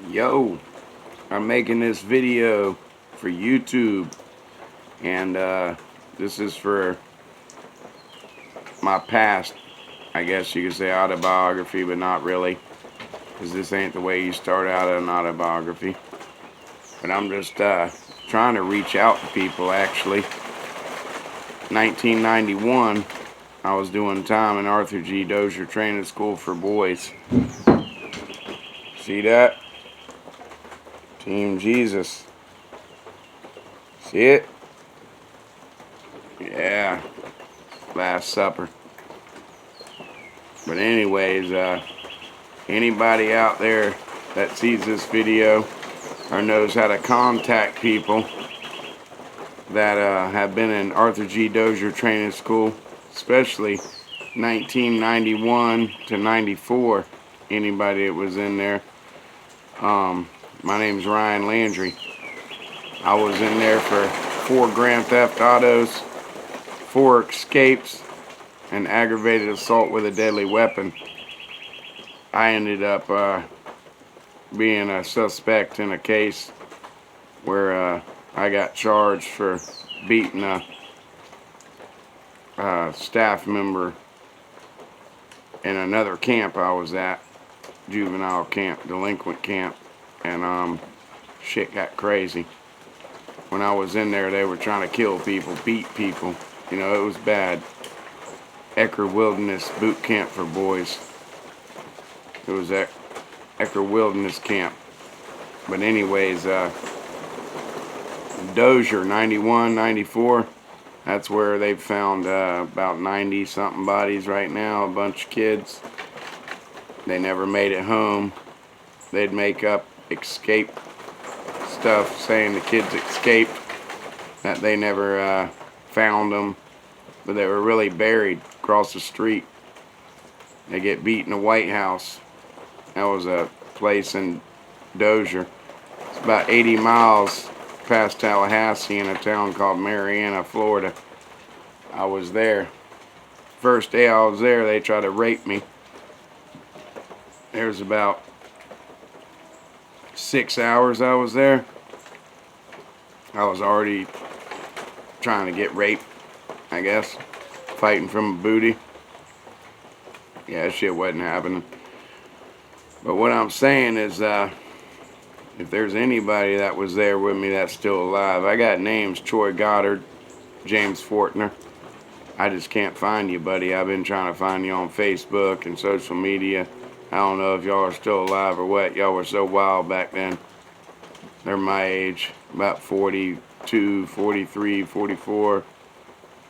Yo, I'm making this video for YouTube, and this is for my past, I guess you could say, autobiography, but not really, because this ain't the way you start out an autobiography. But I'm just trying to reach out to people, actually. 1991, I was doing time in Arthur G.Dozier Training School for Boys. See that? Team Jesus. See it? Yeah. Last Supper. But anyways, anybody out there that sees this video or knows how to contact people that have been in Arthur G. Dozier Training School, especially 1991 to 94, anybody that was in there. My name's Ryan Landry. I was in there for 4 grand theft autos, 4 escapes, and aggravated assault with a deadly weapon. I ended up being a suspect in a case where I got charged for beating a staff member in another camp I was at, juvenile camp, delinquent camp, and shit got crazy. When I was in there, they were trying to kill people, beat people. You know, it was bad. Ecker Wilderness Boot Camp for boys. It was at Ecker Wilderness Camp. But anyways, Dozier, 91, 94, that's where they've found about 90-something bodies right now, a bunch of kids. They never made it home. They'd make up escape stuff saying the kids escaped, that they never found them, but they were really buried across the street. They get beat in the White House. That was a place in Dozier. It's about 80 miles past Tallahassee in a town called Marianna, Florida. I was there. First day I was there, they tried to rape me. There was about 6 hours I was there. I was already trying to get raped, I guess. Fighting from a booty. Yeah, that shit wasn't happening. But what I'm saying is, if there's anybody that was there with me that's still alive, I got names: Troy Goddard, James Fortner. I just can't find you, buddy. I've been trying to find you on Facebook and social media. I don't know if y'all are still alive or what. Y'all were so wild back then. They're my age, about 42, 43, 44,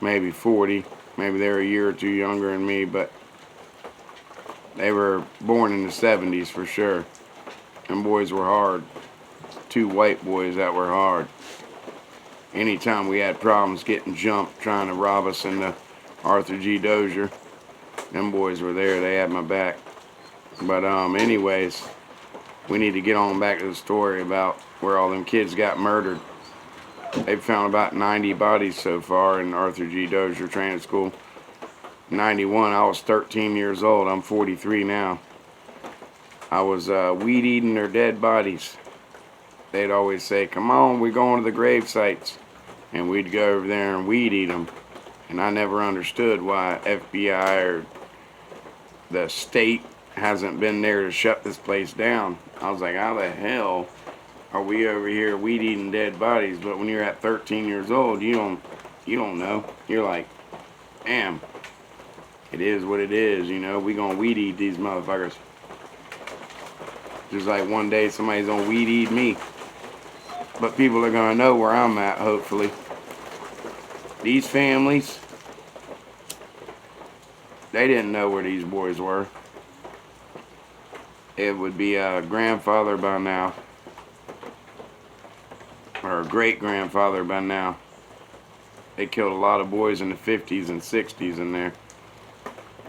maybe 40. Maybe they're a year or two younger than me, but they were born in the 70s for sure. Them boys were hard. 2 white boys that were hard. Anytime we had problems getting jumped, trying to rob us in the Arthur G. Dozier, them boys were there. They had my back. But anyways, we need to get on back to the story about where all them kids got murdered. They've found about 90 bodies so far in Arthur G. Dozier Training School. 91, I was 13 years old. I'm 43 now. I was weed eating their dead bodies. They'd always say, "Come on, we're going to the grave sites." And we'd go over there and weed eat them. And I never understood why FBI or the state hasn't been there to shut this place down. I was like, how the hell are we over here weed eating dead bodies? But when you're at 13 years old, you don't know. You're like, damn, it is what it is, you know. We gonna weed eat these motherfuckers. Just like one day somebody's gonna weed eat me. But people are gonna know where I'm at, hopefully. These families, they didn't know where these boys were. It would be a grandfather by now, or a great-grandfather by now. They killed a lot of boys in the 50s and 60s in there.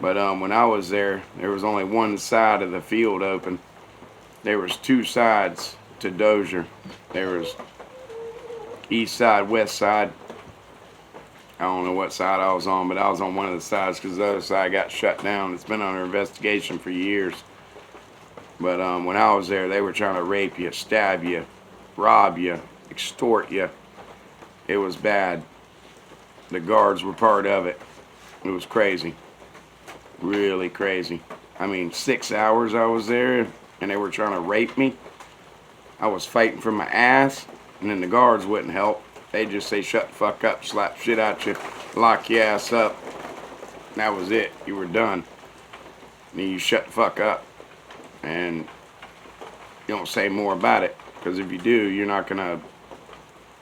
But when I was there was only one side of the field open. There was 2 sides to Dozier. There was east side, west side. I don't know what side I was on, but I was on one of the sides because the other side got shut down. It's been under investigation for years. But when I was there, they were trying to rape you, stab you, rob you, extort you. It was bad. The guards were part of it. It was crazy. Really crazy. I mean, 6 hours I was there, and they were trying to rape me. I was fighting for my ass, and then the guards wouldn't help. They'd just say, shut the fuck up, slap shit out you, lock your ass up. And that was it. You were done. And then you shut the fuck up. And you don't say more about it. Because if you do, you're not going to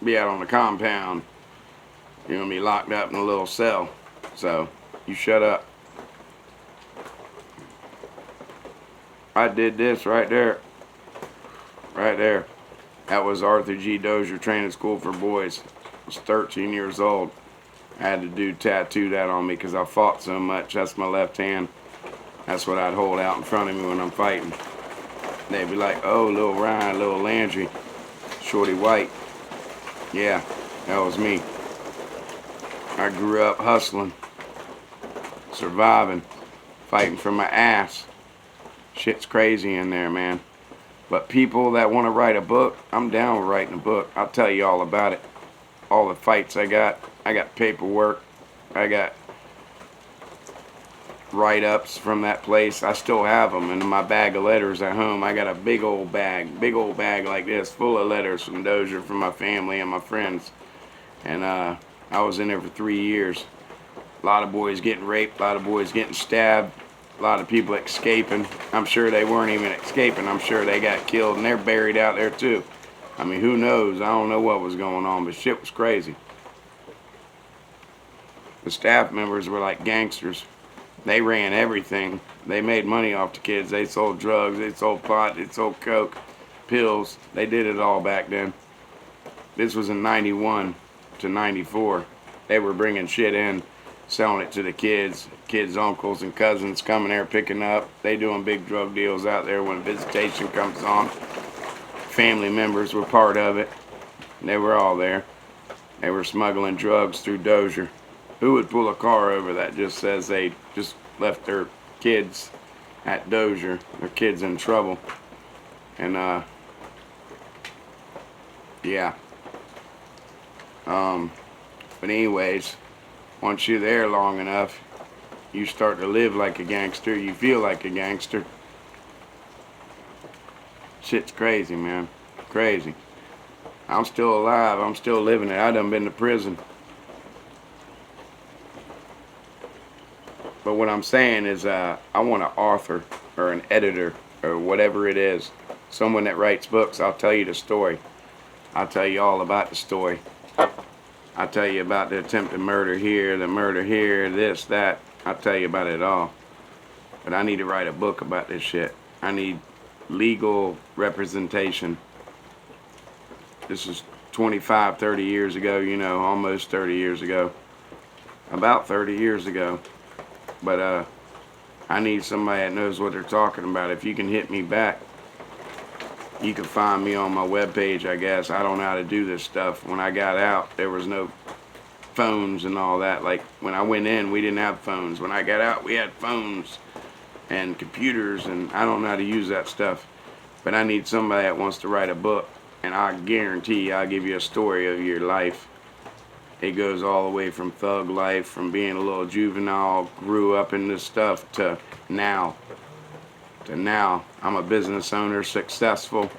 be out on the compound. You're going to be locked up in a little cell. So, you shut up. I did this right there. Right there. That was Arthur G.Dozier Training School for Boys. I was 13 years old. I had the dude tattoo that on me because I fought so much. That's my left hand. That's what I'd hold out in front of me when I'm fighting. They'd be like, oh, little Ryan, little Landry, Shorty White. Yeah, that was me. I grew up hustling, surviving, fighting for my ass. Shit's crazy in there, man. But people that want to write a book, I'm down with writing a book. I'll tell you all about it. All the fights I got paperwork. I got write-ups from that place. I still have them in my bag of letters at home. I got a big old bag like this, full of letters from Dozier, from my family and my friends. And I was in there for 3 years. A lot of boys getting raped, a lot of boys getting stabbed, a lot of people escaping. I'm sure they weren't even escaping. I'm sure they got killed, and they're buried out there too. I mean, who knows? I don't know what was going on, but shit was crazy. The staff members were like gangsters. They ran everything. They made money off the kids. They sold drugs, they sold pot, they sold coke, pills. They did it all back then. This was in 91 to 94. They were bringing shit in, selling it to the kids. Kids' uncles and cousins coming there picking up. They doing big drug deals out there when visitation comes on. Family members were part of it. They were all there. They were smuggling drugs through Dozier. Who would pull a car over that just says they just left their kids at Dozier? Their kids in trouble. And yeah. But anyways, once you're there long enough, you start to live like a gangster. You feel like a gangster. Shit's crazy, man. Crazy. I'm still alive. I'm still living it. I done been to prison. But what I'm saying is I want an author or an editor or whatever it is. Someone that writes books. I'll tell you the story. I'll tell you all about the story. I'll tell you about the attempted murder here, the murder here, this, that. I'll tell you about it all. But I need to write a book about this shit. I need legal representation. This is 25, 30 years ago, you know, almost 30 years ago. About 30 years ago. But I need somebody that knows what they're talking about. If you can hit me back, you can find me on my webpage, I guess. I don't know how to do this stuff. When I got out, there was no phones and all that. Like, when I went in, we didn't have phones. When I got out, we had phones and computers, and I don't know how to use that stuff. But I need somebody that wants to write a book, and I guarantee I'll give you a story of your life. It goes all the way from thug life, from being a little juvenile, grew up in this stuff, to now. I'm a business owner, successful,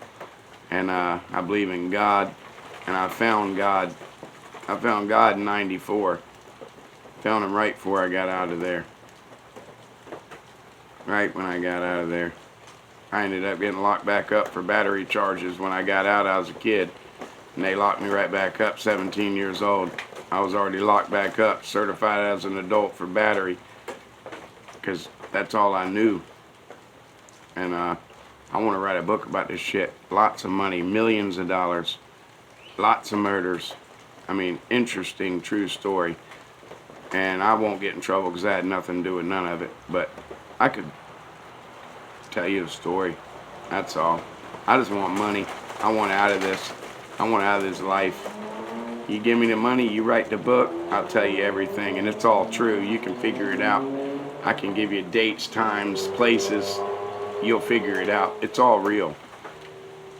and I believe in God, and I found God. I found God in 94. Found him right before I got out of there. Right when I got out of there. I ended up getting locked back up for battery charges. When I got out, I was a kid, and they locked me right back up, 17 years old. I was already locked back up, certified as an adult for battery, because that's all I knew. And I want to write a book about this shit. Lots of money, millions of dollars, lots of murders. I mean, interesting, true story. And I won't get in trouble because I had nothing to do with none of it. But I could tell you the story. That's all. I just want money. I want out of this. I want out of this life. You give me the money, you write the book, I'll tell you everything. And it's all true. You can figure it out. I can give you dates, times, places. you'll figure it out. It's all real.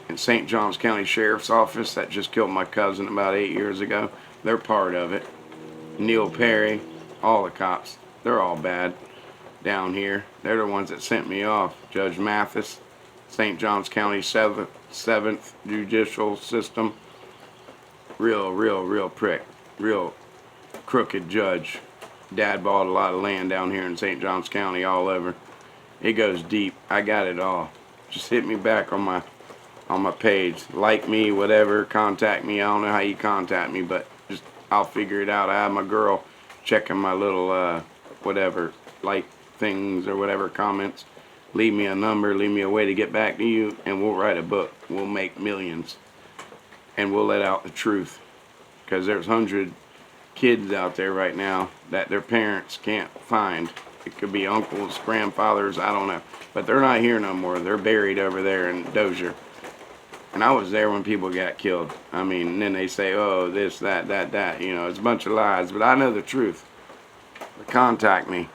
And St. Johns County Sheriff's Office that just killed my cousin about 8 years ago, they're part of it. Neil Perry, all the cops, they're all bad down here. They're the ones that sent me off. Judge Mathis, St. Johns County 7th Judicial System, real prick, real crooked judge. Dad bought a lot of land down here in St. Johns County all over. It goes deep. I got it all. Just hit me back on my page. Like me, whatever, contact me. I don't know how you contact me, but just I'll figure it out. I have my girl checking my little whatever, like things or whatever comments. Leave me a number, leave me a way to get back to you, and we'll write a book. We'll make millions. And we'll let out the truth. Because there's 100 kids out there right now that their parents can't find. It could be uncles, grandfathers, I don't know. But they're not here no more. They're buried over there in Dozier. And I was there when people got killed. I mean, and then they say, oh, this, that. You know, it's a bunch of lies. But I know the truth. Contact me.